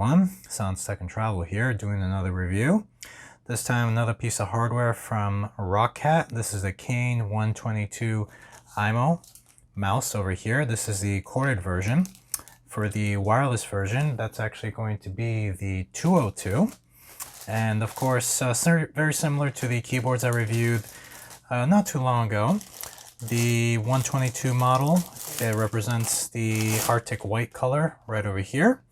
everyone, Sounds Tech and Travel here, doing another review. This time another piece of hardware from Roccat. This is the Kain 122 Aimo mouse over here. This is the corded version. For the wireless version, that's actually going to be the 202. And of course, very similar to the keyboards I reviewed not too long ago. The 122 model, it represents the Arctic white color right over here.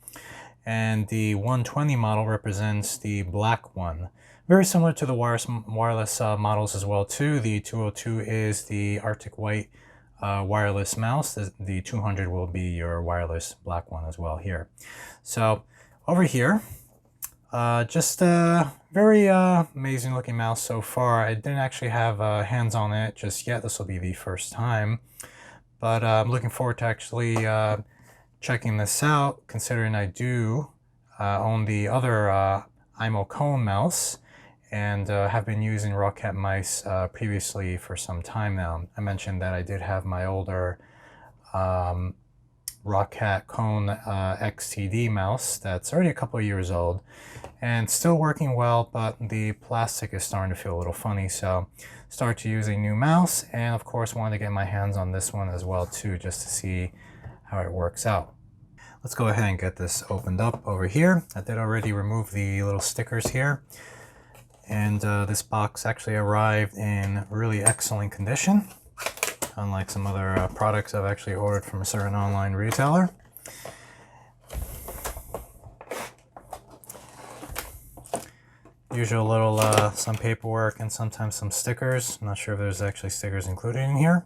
And the 120 model represents the black one. Very similar to the wireless models as well too. The 202 is the Arctic white wireless mouse. The 200 will be your wireless black one as well here. So over here, just a very amazing looking mouse so far. I didn't actually have hands on it just yet. This will be the first time, but I'm looking forward to actually checking this out, considering I do own the other Aimo Cone mouse and have been using Roccat mice previously for some time now. I mentioned that I did have my older Roccat Cone XTD mouse that's already a couple of years old and still working well, but the plastic is starting to feel a little funny, so started to use a new mouse, and of course wanted to get my hands on this one as well too, just to see how it works out. Let's go ahead and get this opened up over here. I did already remove the little stickers here, and this box actually arrived in really excellent condition, unlike some other products I've actually ordered from a certain online retailer. Usual little some paperwork and sometimes some stickers. I'm not sure if there's actually stickers included in here.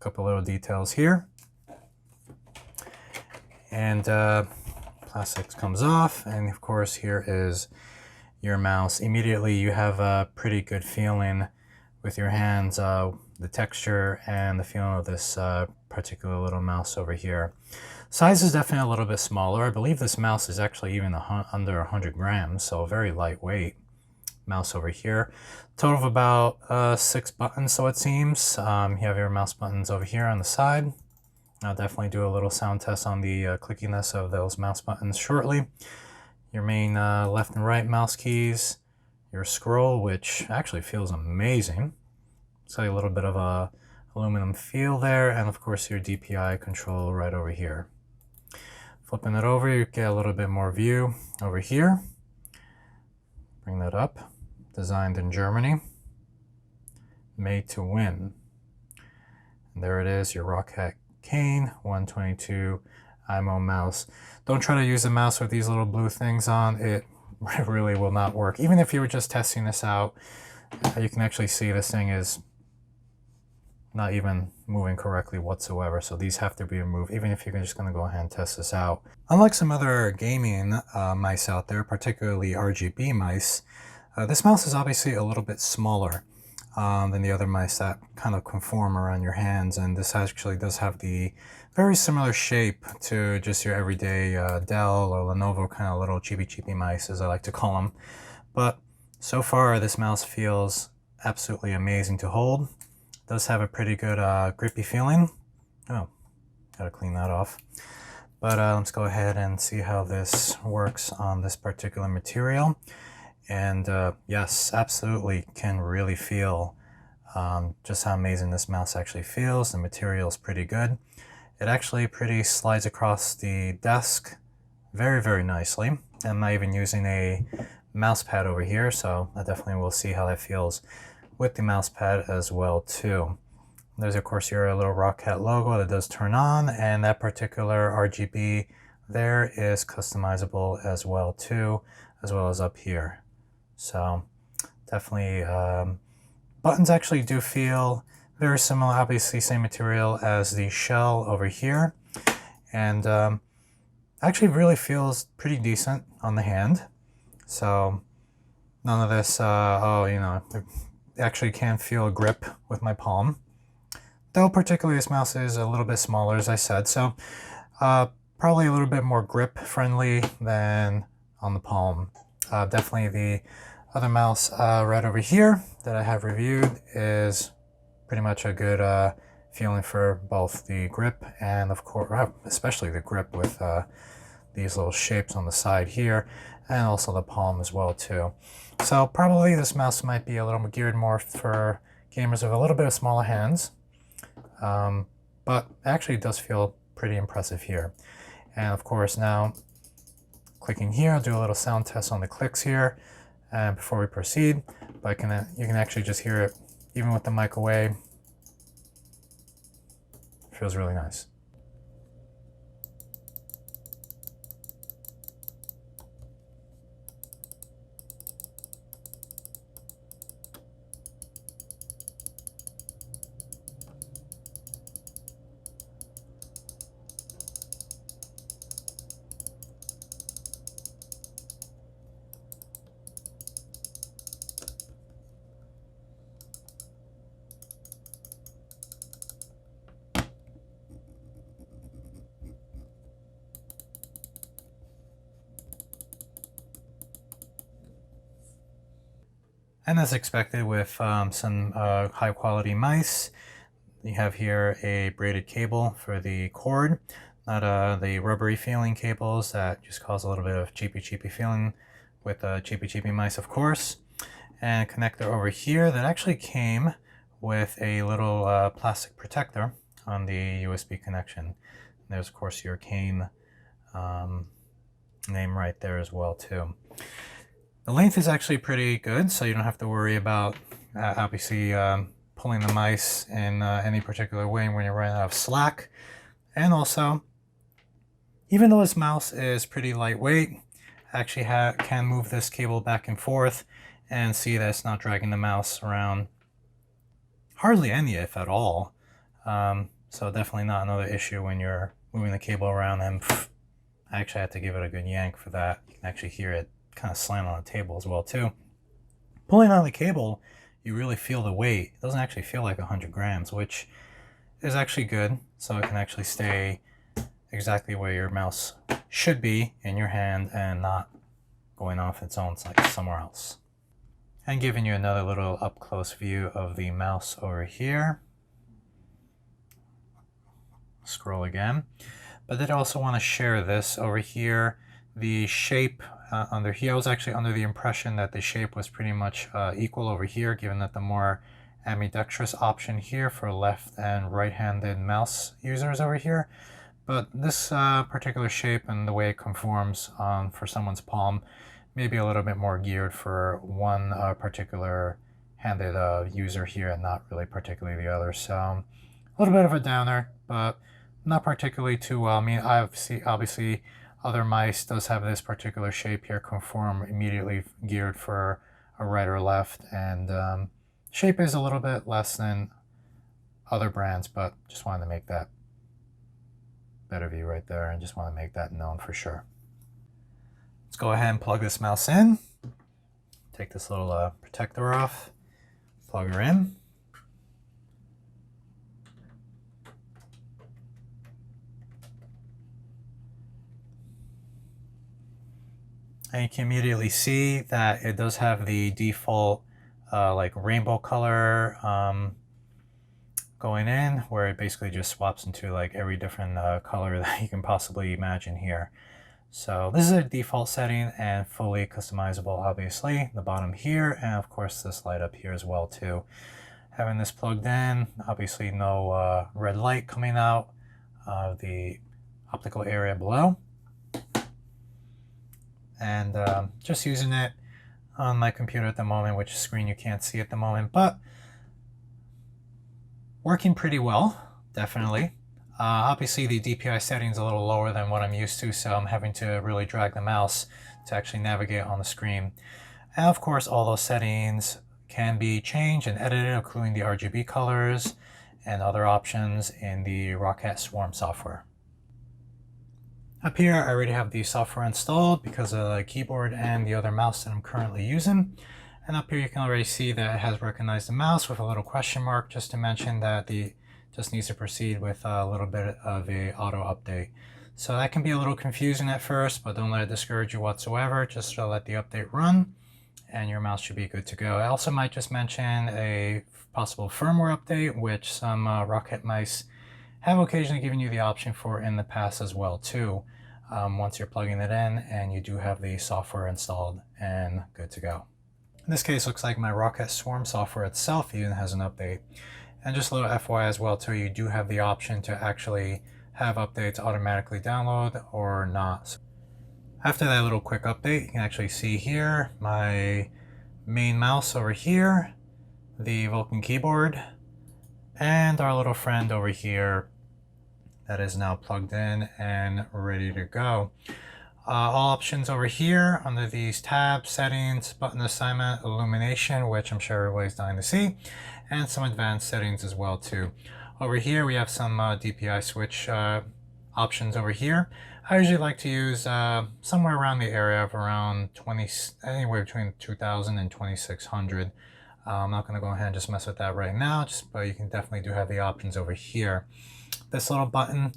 A couple little details here. And plastics comes off, and of course here is your mouse. Immediately you have a pretty good feeling with your hands, the texture and the feeling of this particular little mouse over here. Size is definitely a little bit smaller. I believe this mouse is actually even under 100 grams, so a very lightweight mouse over here. Total of about 6 buttons, so it seems. You have your mouse buttons over here on the side. I'll definitely do a little sound test on the clickiness of those mouse buttons shortly. Your main left and right mouse keys, your scroll, which actually feels amazing. It's got a little bit of a aluminum feel there, and of course your DPI control right over here. Flipping it over, you get a little bit more view over here. Bring that up. Designed in Germany. Made to win. And there it is, your Roccat Kain 122 Aimo mouse. Don't try to use a mouse with these little blue things on. It really will not work. Even if you were just testing this out, you can actually see this thing is not even moving correctly whatsoever. So these have to be removed, even if you're just going to go ahead and test this out. Unlike some other gaming mice out there, particularly RGB mice, this mouse is obviously a little bit smaller than the other mice that kind of conform around your hands, and this actually does have the very similar shape to just your everyday Dell or Lenovo kind of little chibi mice, as I like to call them. But so far this mouse feels absolutely amazing to hold. It does have a pretty good grippy feeling. Oh, gotta clean that off. But let's go ahead and see how this works on this particular material. And yes, absolutely can really feel just how amazing this mouse actually feels. The material is pretty good. It actually pretty slides across the desk very, very nicely. I'm not even using a mouse pad over here, so I definitely will see how that feels with the mouse pad as well too. There's of course your little Roccat logo that does turn on, and that particular RGB there is customizable as well too, as well as up here. So definitely buttons actually do feel very similar, obviously same material as the shell over here, and actually really feels pretty decent on the hand. So none of this, oh, you know, actually can feel a grip with my palm. Though particularly this mouse is a little bit smaller, as I said, so probably a little bit more grip friendly than on the palm. Definitely the other mouse right over here that I have reviewed is pretty much a good feeling for both the grip and of course, especially the grip with these little shapes on the side here, and also the palm as well too. So probably this mouse might be a little geared more for gamers with a little bit of smaller hands, but actually it does feel pretty impressive here. And of course now, clicking here, I'll do a little sound test on the clicks here before we proceed, but you can actually just hear it even with the mic away. It feels really nice. And as expected with some high quality mice, you have here a braided cable for the cord, not the rubbery feeling cables that just cause a little bit of cheapy feeling with cheapy mice, of course. And a connector over here that actually came with a little plastic protector on the USB connection. And there's of course your Kain name right there as well too. The length is actually pretty good, so you don't have to worry about obviously pulling the mice in any particular way when you're running out of slack. And also, even though this mouse is pretty lightweight, I actually can move this cable back and forth and see that it's not dragging the mouse around hardly any, if at all. So definitely not another issue when you're moving the cable around. And I actually had to give it a good yank for that. You can actually hear it kind of slam on the table as well too. Pulling on the cable, you really feel the weight. It doesn't actually feel like 100 grams, which is actually good. So it can actually stay exactly where your mouse should be in your hand and not going off its own like somewhere else. And giving you another little up close view of the mouse over here. Scroll again. But I also want to share this over here. The shape under here, I was actually under the impression that the shape was pretty much equal over here, given that the more ambidextrous option here for left and right-handed mouse users over here. But this particular shape and the way it conforms for someone's palm may be a little bit more geared for one particular handed user here and not really particularly the other. So a little bit of a downer, but not particularly too well. I mean, obviously other mice does have this particular shape here, conform immediately geared for a right or left, and shape is a little bit less than other brands, but just wanted to make that better view right there and just want to make that known for sure. Let's go ahead and plug this mouse in. Take this little protector off, plug her in. And you can immediately see that it does have the default like rainbow color going in, where it basically just swaps into like every different color that you can possibly imagine here. So this is a default setting and fully customizable, obviously. The bottom here, and of course this light up here as well too. Having this plugged in, obviously no red light coming out of the optical area below. And just using it on my computer at the moment, which screen you can't see at the moment, but working pretty well, definitely. Obviously the DPI setting is a little lower than what I'm used to, so I'm having to really drag the mouse to actually navigate on the screen. And of course all those settings can be changed and edited, including the RGB colors and other options in the Roccat Swarm software. Up here, I already have the software installed because of the keyboard and the other mouse that I'm currently using. And up here, you can already see that it has recognized the mouse with a little question mark, just to mention that the just needs to proceed with a little bit of a auto update. So that can be a little confusing at first, but don't let it discourage you whatsoever. Just let the update run and your mouse should be good to go. I also might just mention a possible firmware update, which some Roccat mice have occasionally given you the option for in the past as well too. once you're plugging it in and you do have the software installed and good to go. In this case, looks like my Roccat Swarm software itself even has an update. And just a little FYI as well too, you do have the option to actually have updates automatically download or not. After that little quick update, you can actually see here my main mouse over here, the Vulcan keyboard, and our little friend over here that is now plugged in and ready to go. All options over here under these tabs: settings, button assignment, illumination, which I'm sure everybody's dying to see, and some advanced settings as well too. Over here we have some DPI switch options over here. I usually like to use somewhere around the area of around anywhere between 2000 and 2600. I'm not going to go ahead and just mess with that right now, but you can definitely do have the options over here. This little button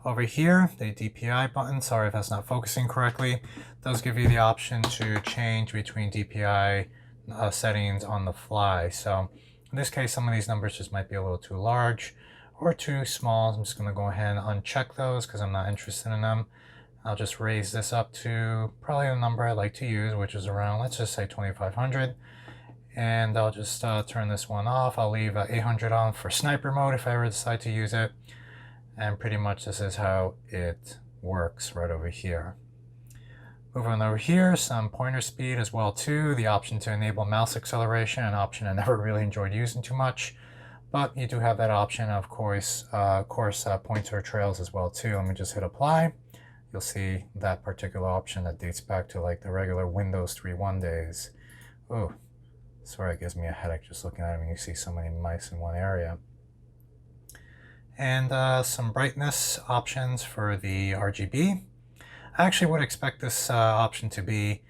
over here, the DPI button, sorry if that's not focusing correctly, does give you the option to change between DPI settings on the fly. So in this case, some of these numbers just might be a little too large or too small. I'm just going to go ahead and uncheck those because I'm not interested in them. I'll just raise this up to probably the number I like to use, which is around, let's just say 2500. And I'll just turn this one off. I'll leave 800 on for sniper mode if I ever decide to use it. And pretty much this is how it works right over here. Moving over here, some pointer speed as well too. The option to enable mouse acceleration, an option I never really enjoyed using too much. But you do have that option, of course, pointer trails as well too. Let me just hit apply. You'll see that particular option that dates back to like the regular Windows 3.1 days. Oh, sorry, it gives me a headache just looking at it when you see so many mice in one area. And some brightness options for the RGB. I actually would expect this option to be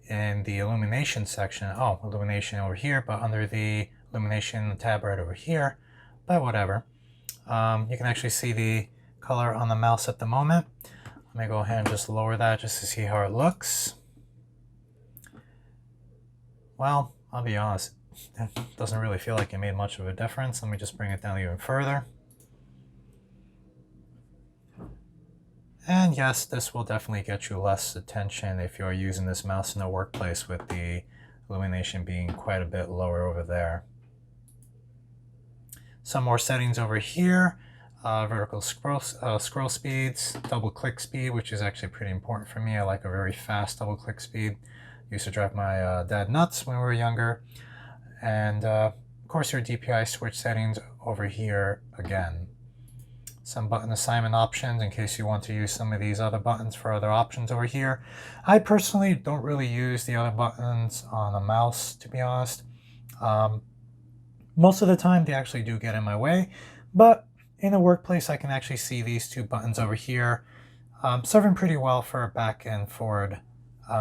in the illumination section. Oh, illumination over here, but under the illumination tab right over here, but whatever. You can actually see the color on the mouse at the moment. Let me go ahead and just lower that just to see how it looks. Well, I'll be honest, it doesn't really feel like it made much of a difference. Let me just bring it down even further. And yes, this will definitely get you less attention if you're using this mouse in the workplace with the illumination being quite a bit lower over there. Some more settings over here. Vertical scroll speeds, double click speed, which is actually pretty important for me. I like a very fast double click speed. Used to drive my dad nuts when we were younger. And of course your DPI switch settings over here again. Some button assignment options in case you want to use some of these other buttons for other options over here. I personally don't really use the other buttons on a mouse, to be honest. Most of the time they actually do get in my way, but in the workplace I can actually see these two buttons over here serving pretty well for back and forward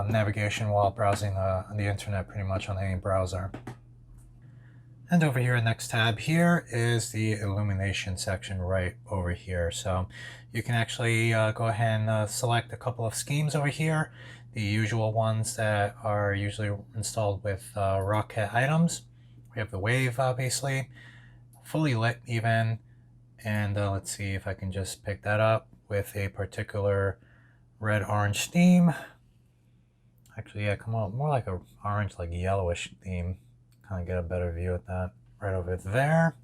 navigation while browsing the internet pretty much on any browser. And over here, next tab here is the illumination section right over here. So you can actually go ahead and select a couple of schemes over here. The usual ones that are usually installed with Roccat items. We have the wave, basically, fully lit even. And let's see if I can just pick that up with a particular red-orange theme. Actually, yeah, come on, more like a orange, like yellowish theme. Kind of get a better view at that right over there.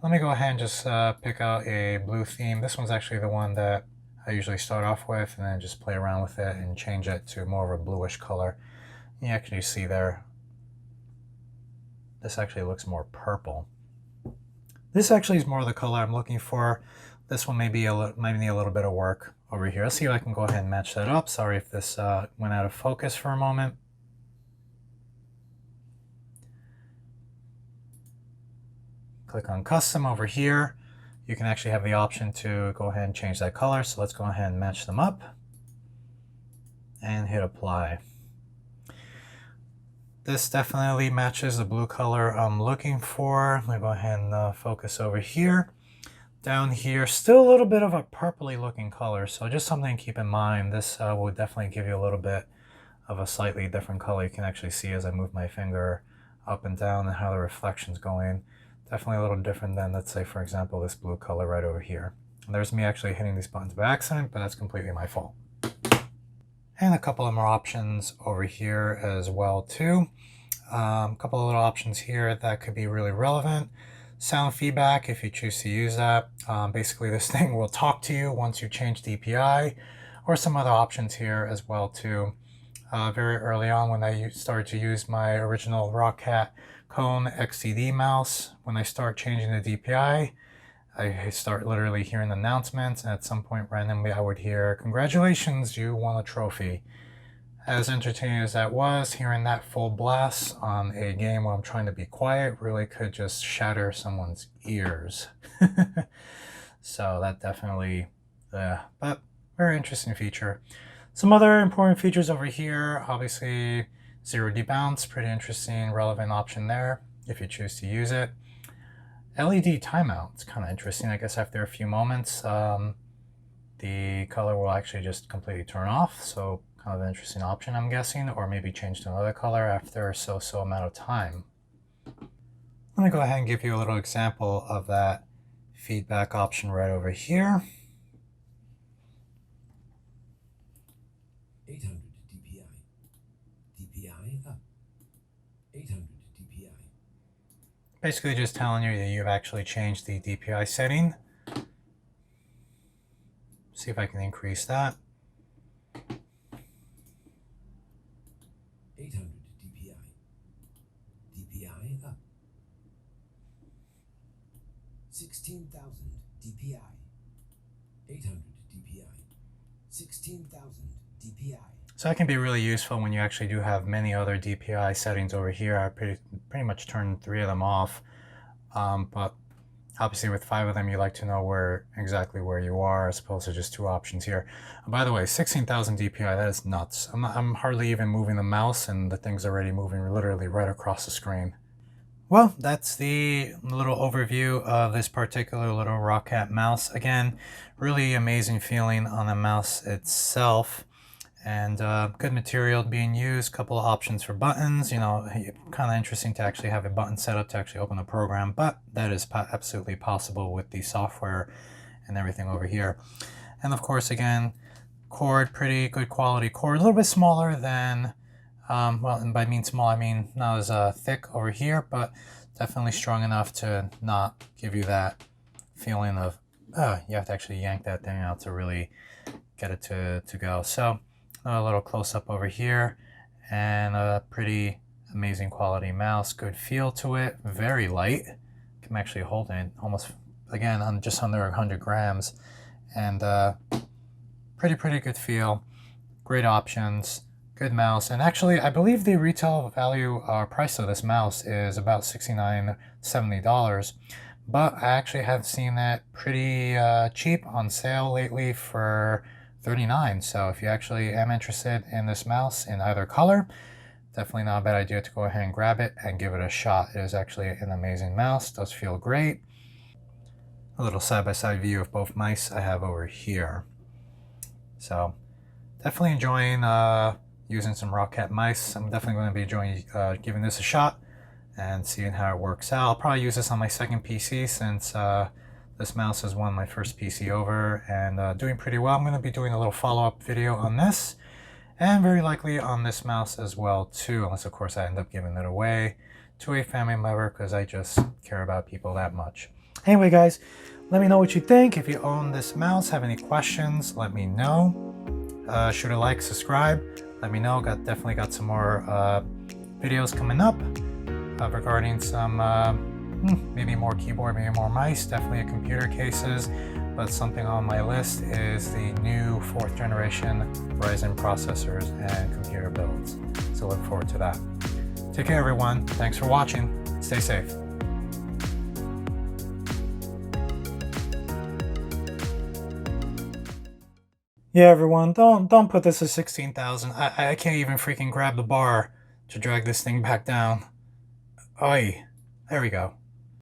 Let me go ahead and just pick out a blue theme. This one's actually the one that I usually start off with and then just play around with it and change it to more of a bluish color. You actually see there, this actually looks more purple. This actually is more the color I'm looking for. This one might need a little bit of work over here. Let's see if I can go ahead and match that up. Sorry if this went out of focus for a moment. Click on custom over here. You can actually have the option to go ahead and change that color. So let's go ahead and match them up and hit apply. This definitely matches the blue color I'm looking for. Let me go ahead and focus over here. Down here, still a little bit of a purpley looking color. So just something to keep in mind. This will definitely give you a little bit of a slightly different color. You can actually see as I move my finger up and down and how the reflection's going. Definitely a little different than, let's say, for example, this blue color right over here. And there's me actually hitting these buttons by accident, but that's completely my fault. And a couple of more options over here as well too. A couple of little options here that could be really relevant. Sound feedback, if you choose to use that. Basically this thing will talk to you once you change DPI, or some other options here as well too. Very early on when I started to use my original Roccat Kain XCD mouse, when I start changing the DPI, I start literally hearing announcements, and at some point randomly I would hear, "Congratulations, you won a trophy." As entertaining as that was, hearing that full blast on a game where I'm trying to be quiet really could just shatter someone's ears. So that definitely, but very interesting feature. Some other important features over here, obviously 0 debounce, pretty interesting, relevant option there if you choose to use it. LED timeout, it's kind of interesting. I guess after a few moments, the color will actually just completely turn off. So kind of an interesting option, I'm guessing, or maybe change to another color after so amount of time. Let me go ahead and give you a little example of that feedback option right over here. 800 DPI. DPI up. 800 DPI. Basically just telling you that you've actually changed the DPI setting. See if I can increase that. 800 DPI. DPI up. 16,000 DPI. 800 DPI. 16,000 DPI. So that can be really useful when you actually do have many other DPI settings over here. I pretty much turned 3 of them off, but obviously with 5 of them you like to know exactly where you are, as opposed to just 2 options here. By the way, 16,000 DPI, that is nuts. I'm hardly even moving the mouse and the thing's already moving literally right across the screen. Well, that's the little overview of this particular little Roccat mouse. Again, really amazing feeling on the mouse itself, and good material being used. Couple of options for buttons. You know, kind of interesting to actually have a button set up to actually open the program, but that is absolutely possible with the software and everything over here. And of course, again, cord, pretty good quality cord, a little bit smaller than well, and by small, I mean not as thick over here, but definitely strong enough to not give you that feeling of, you have to actually yank that thing out to really get it to go. So a little close-up over here, and a pretty amazing quality mouse, good feel to it, very light. I'm actually holding it almost, again, on just under 100 grams, and pretty good feel, great options. Good mouse, and actually I believe the retail value price of this mouse is about $69, $70, but I actually have seen that pretty cheap on sale lately for $39. So if you actually am interested in this mouse in either color, definitely not a bad idea to go ahead and grab it and give it a shot. It is actually an amazing mouse, does feel great. A little side-by-side view of both mice I have over here. So definitely enjoying using some Roccat mice. I'm definitely going to be enjoying giving this a shot and seeing how it works out. I'll probably use this on my second PC, since this mouse is one of my first PC over, and doing pretty well. I'm going to be doing a little follow-up video on this, and very likely on this mouse as well too, unless of course I end up giving it away to a family member, because I just care about people that much. Anyway guys, let me know what you think. If you own this mouse, have any questions, let me know. Shoot a like, subscribe, let me know. Definitely got some more videos coming up regarding some maybe more keyboard, maybe more mice, definitely computer cases, but something on my list is the new 4th generation Ryzen processors and computer builds. So look forward to that. Take care everyone, thanks for watching, stay safe. Yeah, everyone, don't put this at 16,000. I can't even freaking grab the bar to drag this thing back down. Oi, there we go.